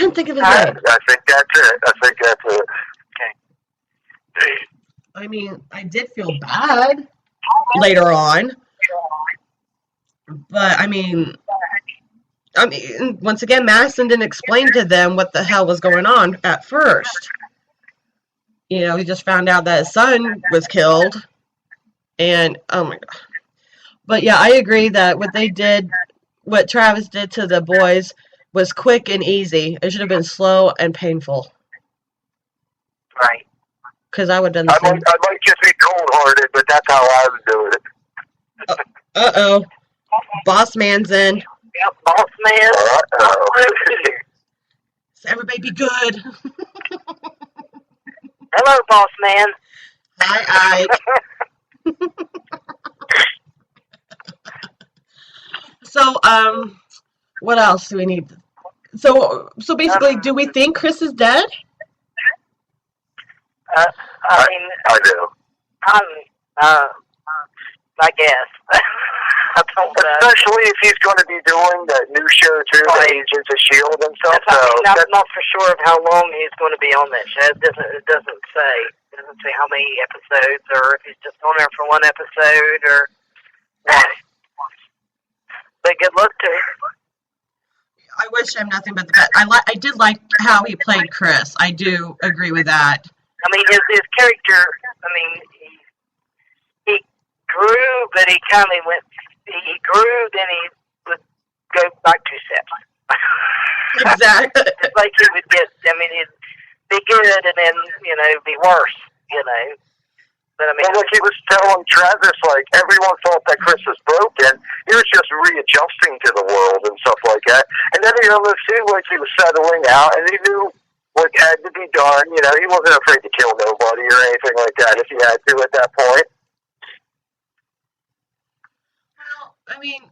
couldn't think of his name. I think that's it. Okay. I mean, I did feel bad later on, but I mean, once again, Madison didn't explain to them what the hell was going on at first. You know, he just found out that his son was killed, and oh my god. But yeah, I agree that what Travis did to the boys was quick and easy. It should have been slow and painful. Right. Because I would have done the same. I might just be cold-hearted, but that's how I would do it. Uh-oh. Boss man's in. Yep, boss man. So everybody be good. Hello, boss man. Hi, Ike. So, what else do we need? So basically, do we think Chris is dead? I mean, I do. I guess. I don't know. Especially if he's going to be doing that new show too, the Agents of S.H.I.E.L.D. and stuff. I'm not for sure of how long he's going to be on that show. It doesn't say. It doesn't say how many episodes, or if he's just on there for one episode, or what. But good luck to him. I wish him nothing but the best. I did like how he played Chris. I do agree with that. I mean, his character, I mean, he grew, but he kind of went, he grew, then he would go back 2 steps. Exactly. It's like he would get, I mean, he'd be good and then, be worse, But I mean, well, like he was telling Travis, like, everyone thought that Chris was broken. He was just readjusting to the world and stuff like that. And then, it seemed like he was settling out, and he knew what had to be done. He wasn't afraid to kill nobody or anything like that if he had to at that point. Well, I mean,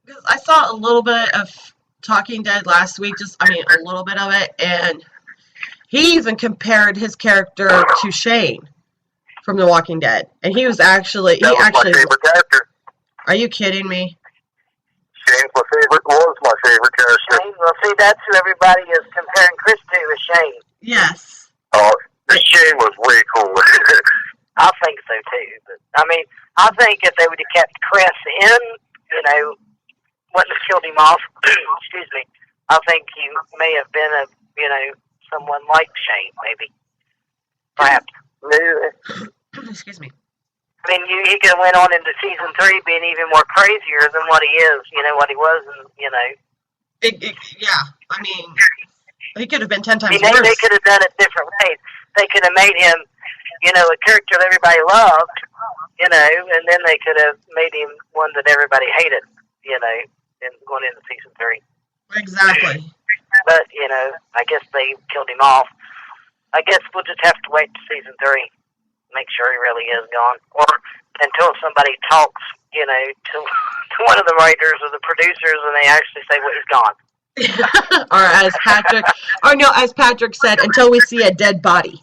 because I saw a little bit of Talking Dead last week, a little bit of it, and he even compared his character to Shane from The Walking Dead, and he was actually my favorite character. Are you kidding me? Shane's was my favorite character. Shane, well, see, that's who everybody is comparing Chris to, is Shane. Yes. Oh, Shane was way cooler. I think so too. But I mean, I think if they would have kept Chris in, wouldn't have killed him off. Excuse me. I think he may have been someone like Shane, maybe, perhaps. Excuse me. I mean, he could have went on into season 3 being even more crazier than what he is, what he was, and, yeah, I mean, he could have been 10 times worse. They could have done it different ways. They could have made him, a character that everybody loved, and then they could have made him one that everybody hated, and going into season 3. Exactly. But, I guess they killed him off. I guess we'll just have to wait to season 3. Make sure he really is gone, or until somebody talks, to one of the writers or the producers, and they actually say, "Well, he's gone." Or as Patrick said, until we see a dead body.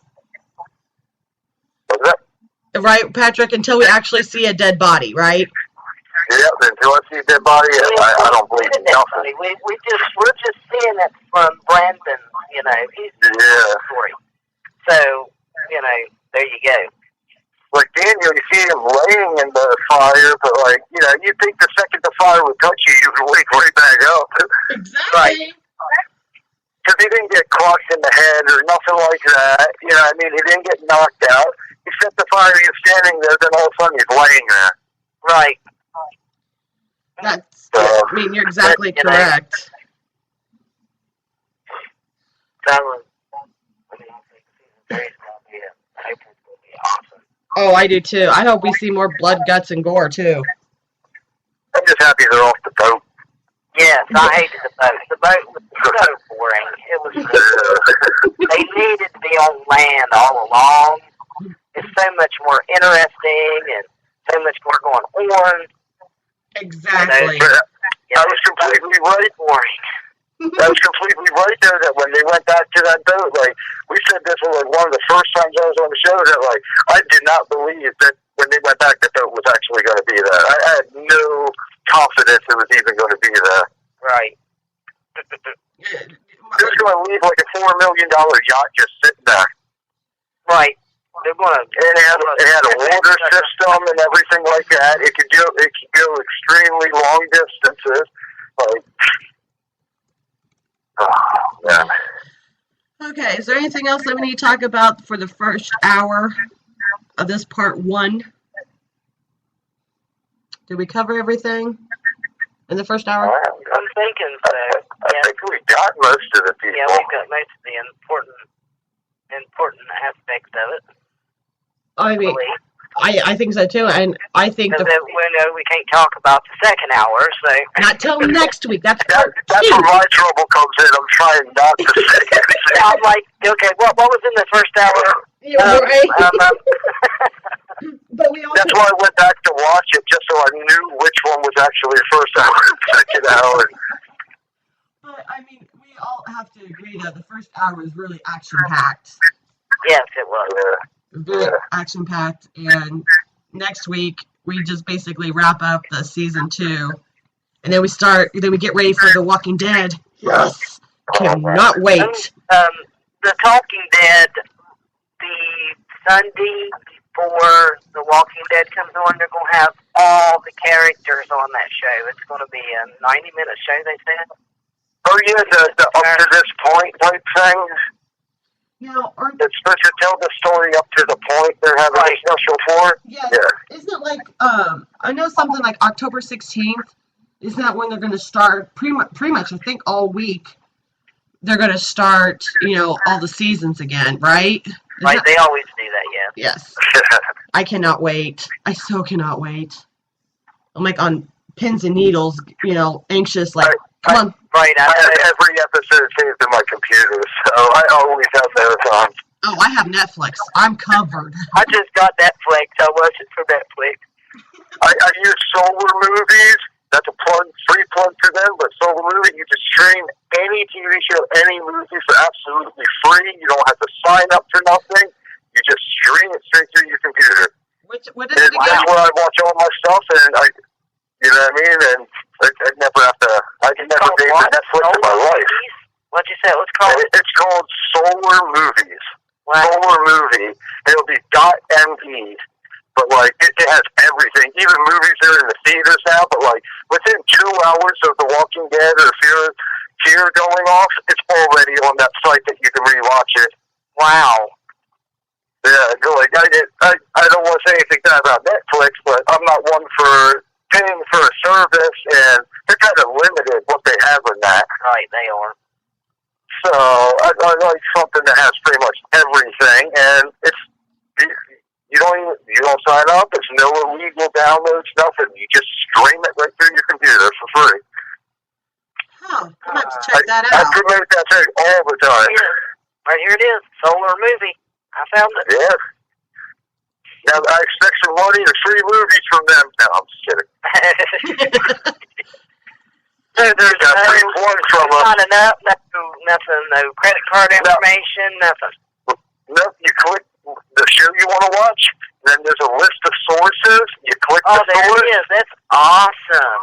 What's that? Right, Patrick? Until we actually see a dead body, right? Yeah, until I see a dead body, I don't believe in nothing. We're just seeing it from Brandon, he's the story. So, there you go. Like Daniel, you see him laying in the fire, but you think the second the fire would touch you, you would wake right back up. Exactly. Right. Because he didn't get clocked in the head or nothing like that. He didn't get knocked out. He set the fire, he was standing there, then all of a sudden he's laying there. Right. You're exactly correct. That was, I think season 3 is going to be awesome. Oh, I do too. I hope we see more blood, guts, and gore too. I'm just happy they're off the boat. Yes, I hated the boat. The boat was so boring. It was. They needed to be on land all along. It's so much more interesting and so much more going on. Exactly. I was completely right. Boring. I was completely right there that when they went back to that boat, we said this was one of the first times I was on the show that I did not believe that when they went back the boat was actually going to be there. I had no confidence it was even going to be there. Right. They're just going to leave like a $4 million yacht just sitting there. Right. They're going to. It had a water system and everything like that. It could go extremely long distances. Like, oh, man. Okay, is there anything else that we need to talk about for the first hour of this part 1? Did we cover everything in the first hour? I'm thinking so. I think we got most of the people. Yeah, we've got most of the important aspects of it. I mean, I think so too, and I think we know we can't talk about the second hour, so not till next week. That's part 2. That's where my trouble comes in. I'm trying not to say anything. I'm like, okay, what was in the first hour? But we also, that's why I went back to watch it, just so I knew which one was actually first hour and second hour. But I mean, we all have to agree that the first hour was really action-packed. Yes, it was. Very action-packed, and next week we just basically wrap up the season 2, and then we get ready for The Walking Dead. Yes, cannot wait. The Talking Dead, the Sunday before The Walking Dead comes on, they're going to have all the characters on that show. It's going to be a 90-minute show, they said. Oh yeah, the up to this point type thing. Now, it's supposed to tell the story up to the point they're having a special for. Yeah. Isn't it like I know something like October 16th? Isn't that when they're going to start? Pretty much, I think all week they're going to start. All the seasons again, right? Right. They always do that. Yeah. Yes. I cannot wait. I so cannot wait. I'm like on pins and needles. Anxious. Like, come on. Right, I have every episode saved in my computer, so I always have marathons. Oh, I have Netflix. I'm covered. I just got Netflix. I watch it for Netflix. I use Solar Movies. That's a free plug for them, but Solar Movie, you just stream any TV show, any movie for absolutely free. You don't have to sign up for nothing. You just stream it straight through your computer. What is it again? That's where I watch all my stuff, and you know what I mean? And I never have to. I can never pay for Netflix in my life. What'd you say? What's it called? It's called Solar Movies. Wow. Solar Movie. It'll be .me, but like it has everything. Even movies that are in the theaters now. But like within 2 hours of The Walking Dead or Fear going off, it's already on that site that you can rewatch it. Wow. Yeah, like I don't want to say anything bad about Netflix, but I'm not one for paying for a service, and they're kind of limited what they have in that. Right, they are. So I like something that has pretty much everything, and it's you don't sign up. It's no illegal downloads, nothing. You just stream it right through your computer for free. Oh, I'm going to have to check that out. I promote that thing all the time. Right here it is, Solar Movie. I found it. Yeah. Now, I expect some money or free movies from them. No, I'm just kidding. There's nothing, no credit card information, nothing. No, you click the show you want to watch, then there's a list of sources. You click the source. Oh, there it is. That's awesome.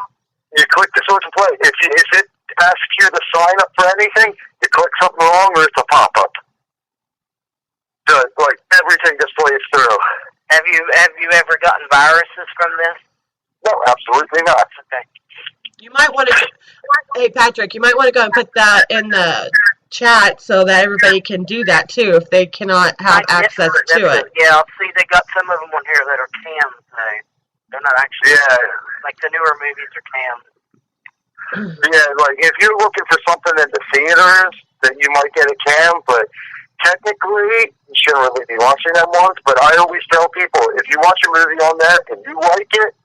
You click the source and play. If it asks you to sign up for anything, you click something wrong or it's a pop-up. So, like, everything just plays through. Have you ever gotten viruses from this? No, absolutely not. Okay. You might want to, hey Patrick, you might want to go and put that in the chat so that everybody can do that too if they cannot have access to it. Yeah, see, they got some of them on here that are cams, so they're not actually, like the newer movies are cams. Yeah, like if you're looking for something in the theaters, then you might get a cam, but technically, you shouldn't really be watching them ones, but I always tell people, if you watch a movie on there and you like it,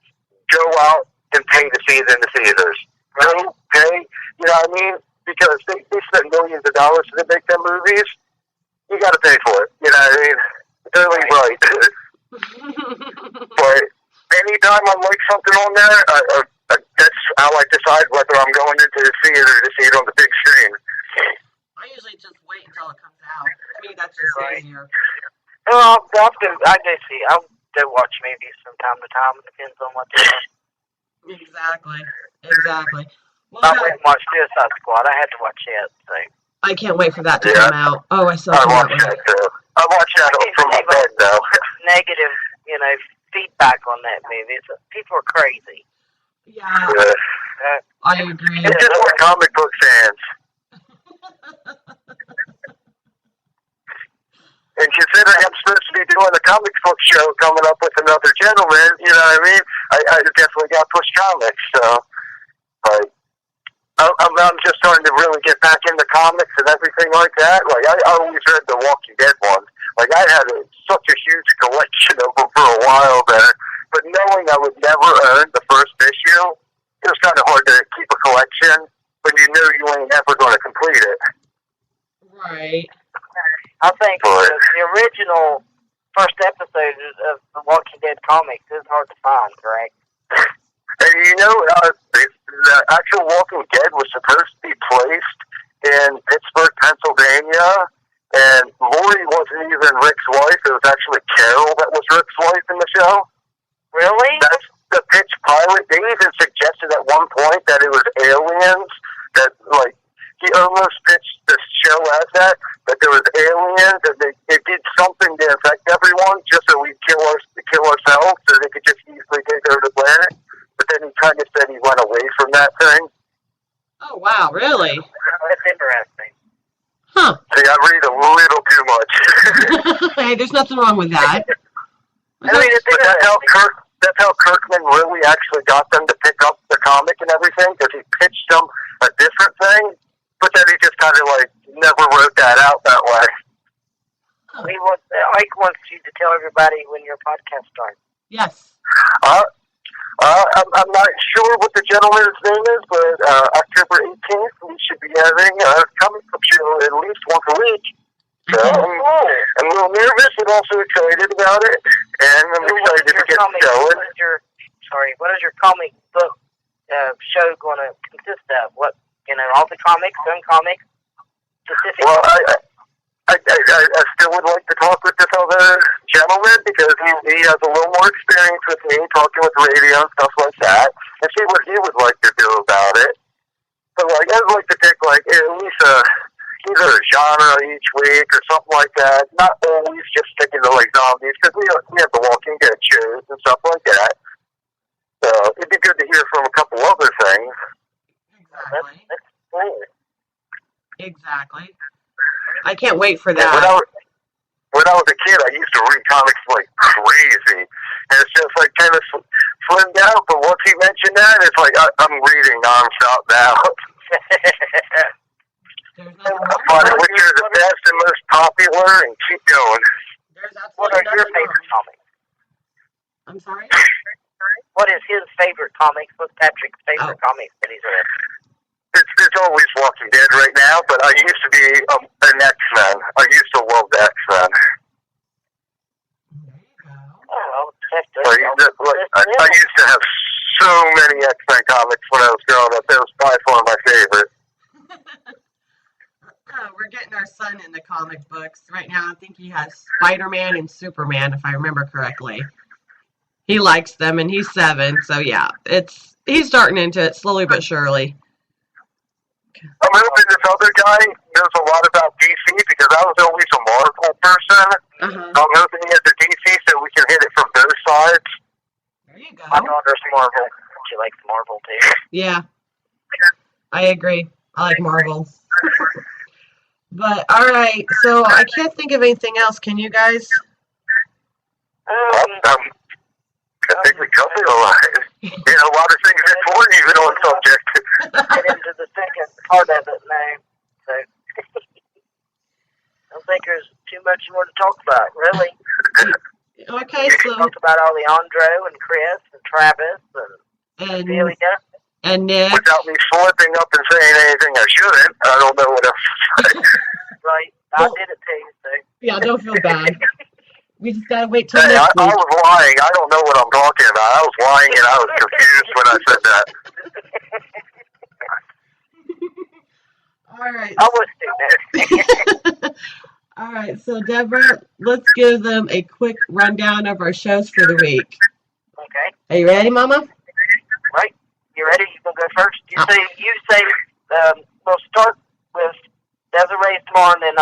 go out and pay to see it in the theaters. Go pay, you know what I mean? Because they spend millions of dollars to make them movies. You got to pay for it, you know what I mean? It's only right. But anytime I like something on there, that's how I decide whether I'm going into the theater to see it on the big screen. I usually just wait until it comes out. To me, that's just easier. Well, I do see. I'll do watch movies from time to time. It depends on what they're doing. Exactly. Well, I went and watched Suicide Squad. I had to watch it. So. I can't wait for that to come out. Oh, I still cannot wait. That too. I watched that from my bed, though. Negative, feedback on that movie. People are crazy. Yeah. I agree. It's just for comic book fans. And considering I'm supposed to be doing a comic book show coming up with another gentleman, you know what I mean? I definitely got pushed comics, so. Like, I'm just starting to really get back into comics and everything like that. Like, I always read the Walking Dead ones. Like, I had such a huge collection of them for a while there. But knowing I would never earn the first issue, it was kind of hard to keep a collection when you knew you ain't ever going to complete it. Right. I think the original first episode of the Walking Dead comics is hard to find, correct? And the actual Walking Dead was supposed to be placed in Pittsburgh, Pennsylvania, and Lori wasn't even Rick's wife. It was actually Carol that was Rick's wife in the show. Really? That's the pitch pilot. They even suggested at one point that it was aliens, that, like, he almost pitched the show as that there was aliens, and they did something to infect everyone just so we'd kill ourselves, so they could just easily take over the planet. But then he kind of said he went away from that thing. Oh, wow, really? That's interesting. Huh. See, I read a little too much. Hey, there's nothing wrong with that. I mean, that's how Kirkman really actually got them to pick up the comic and everything, because he pitched them a different thing, but then he just kind of, like, never wrote that out that way. Mike wants you to tell everybody when your podcast starts. Yes. I'm not sure what the gentleman's name is, but October 18th, we should be having a comic book show at least once a week. So I'm a little nervous and also excited about it, and I'm excited to get going. What is your comic book show going to consist of? What, all the comics, some comics, specific? Well, I still would like to talk with this other gentleman because he has a little more experience with me talking with radio and stuff like that, and see what he would like to do about it. So, like, I'd like to pick, like, at least either a genre each week or something like that. Not always just sticking to, like, zombies, because we have the Walking Dead shows and stuff like that. So it'd be good to hear from a couple other things. Exactly. That's cool. Exactly. I can't wait for that. When I was a kid, I used to read comics like crazy. And it's just like kind of slimmed out, but once he mentioned that, it's like I'm reading nonstop now. Which are the best and most popular, and keep going. What are your favorite comics? I'm sorry? What is his favorite comics? What's Patrick's favorite comics that he's read? It's always Walking Dead right now, but I used to be an X-Men. I used to love the X-Men. I used to have so many X-Men comics when I was growing up. That was by far my favorite. We're getting our son in the comic books. Right now, I think he has Spider-Man and Superman, if I remember correctly. He likes them, and he's 7, so yeah, he's starting into it slowly but surely. I'm hoping this other guy knows a lot about DC, because I was always a Marvel person. I'm hoping he has the DC so we can hit it from both sides. There you go. My daughter's Marvel. She likes Marvel, too. Yeah, I agree. I like Marvel. But, alright, so I can't think of anything else. Can you guys? I think we covered a lot. A lot of things that weren't even on subject. Get into the second part of it now. So, I don't think there's too much more to talk about, really. Okay, so... We talked about Alejandro and Chris and Travis and Celia. And Nick. Without me slipping up and saying anything I shouldn't, I don't know what else to say. Right. I did it too, so. Yeah, don't feel bad. We just gotta wait till next week. I was lying. I don't know what I'm talking about. I was lying and I was confused when I said that. All right. I was doing that. All right, so Deborah, let's give them a quick rundown of our shows for the week. Okay. Are you ready, Mama? Right. You ready? You gonna go first? You say. We'll start with Desiree's tomorrow, and then